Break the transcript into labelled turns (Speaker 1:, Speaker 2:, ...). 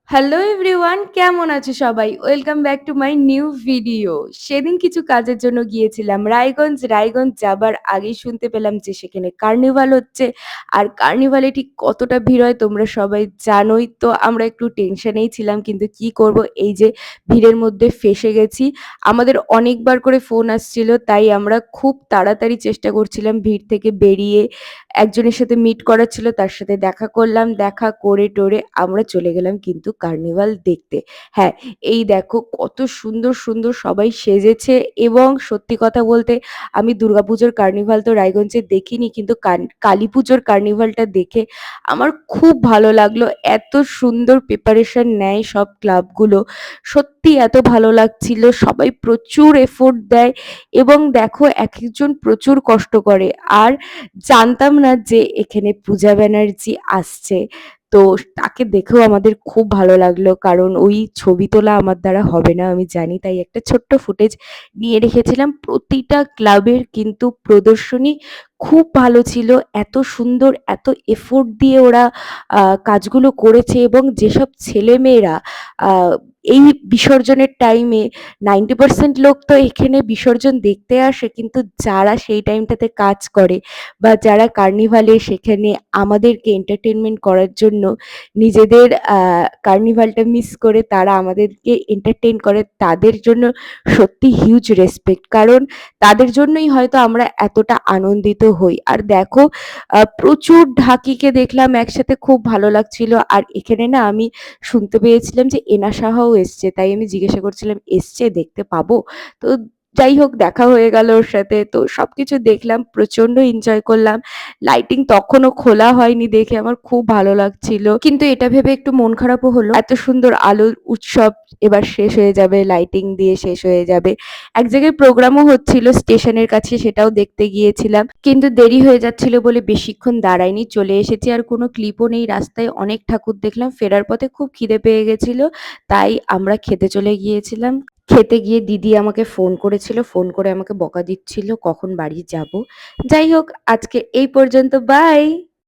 Speaker 1: Hello everyone, কেমন আছো সবাই? Welcome back to my new video. সেদিন কিছু কাজের জন্য গিয়েছিলাম রায়গঞ্জ। রায়গঞ্জ যাবার আগেই শুনতে পেলাম যে সেখানে কার্নিভাল হচ্ছে। আর কার্নিভালে ঠিক কতটা ভিড় হয় তোমরা সবাই জানোই। তো আমরা একটু টেনশনেই ছিলাম, কিন্তু কি করব, এই যে ভিড়ের মধ্যে ফেঁসে গেছি। আমাদের অনেকবার করে ফোন আসছিল, তাই আমরা খুব তাড়াতাড়ি চেষ্টা করছিলাম ভিড় থেকে বেরিয়ে। একজনের সাথে মিট করার ছিল, তার সাথে দেখা করলাম, দেখা করে টোরে আমরা চলে গেলাম কিন্তু কার্নিভাল দেখতে। হ্যাঁ, এই দেখো কত সুন্দর সুন্দর সবাই সেজেছে। এবং সত্যি কথা বলতে আমি দুর্গাপুজোর কার্নিভাল তো রায়গঞ্জে দেখিনি, কিন্তু কালী পুজোর কার্নিভালটা দেখে আমার খুব ভালো লাগলো। এত সুন্দর প্রিপারেশন নেয় সব ক্লাবগুলো, সত্যি এত ভালো লাগছিল। সবাই প্রচুর এফোর্ট দেয় এবং দেখো এক একজন প্রচুর কষ্ট করে। আর জানতাম না যে এখানে পূজা ব্যানার্জি আসছে। তো তাকে দেখেও আমাদের খুব ভালো লাগলো, কারণ ওই ছবি তোলা আমার দ্বারা হবে না আমি জানি, তাই একটা ছোট্ট ফুটেজ নিয়ে রেখেছিলাম। প্রতিটা ক্লাবের কিন্তু প্রদর্শনী খুব ভালো ছিল। এত সুন্দর, এত এফোর্ট দিয়ে ওরা কাজগুলো করেছে। এবং যেসব ছেলেমেয়েরা আহ, এই বিসর্জনের টাইমে 90% লোক তো এখানে বিসর্জন দেখতে আসে, কিন্তু যারা সেই টাইমটাতে কাজ করে বা যারা কার্নিভালে সেখানে আমাদেরকে এন্টারটেনমেন্ট করার জন্য নিজেদের কার্নিভালটা মিস করে তারা আমাদেরকে এন্টারটেইন করে, তাদের জন্য সত্যি হিউজ রেসপেক্ট। কারণ তাদের জন্যই হয়তো আমরা এতটা আনন্দিত হই। আর দেখো প্রচুর ঢাকিকে দেখলাম একসাথে, খুব ভালো লাগছিল। আর এখানে না আমি শুনতে পেয়েছিলাম যে এনা সাহাও এসছে, তাই আমি জিজ্ঞাসা করছিলাম এসছে, দেখতে পাবো? তো যাই হোক, দেখা হয়ে গেল ওর সাথে। তো সবকিছু দেখলাম, প্রচন্ড এনজয় করলাম। লাইটিং তখনও খোলা হয়নি দেখে আমার খুব ভালো লাগছিল, কিন্তু এটা ভেবে একটু মন খারাপও হলো, এত সুন্দর আলোর উৎসব এবার শেষ হয়ে যাবে, লাইটিং দিয়ে শেষ হয়ে যাবে। এক জায়গায় প্রোগ্রামও হচ্ছিল স্টেশনের কাছে, সেটাও দেখতে গিয়েছিলাম, কিন্তু দেরি হয়ে যাচ্ছিল বলে বেশিক্ষণ দাঁড়াইনি, চলে এসেছি। আর কোনো ক্লিপও নেই, রাস্তায় অনেক ঠাকুর দেখলাম। ফেরার পথে খুব খিদে পেয়ে গেছিল, তাই আমরা খেতে চলে গিয়েছিলাম। খেতে গিয়ে দিদি আমাকে ফোন করেছিল, ফোন করে আমাকে বকা দিচ্ছিল কখন বাড়ি যাব। যাই হোক, আজকে এই পর্যন্ত, বাই।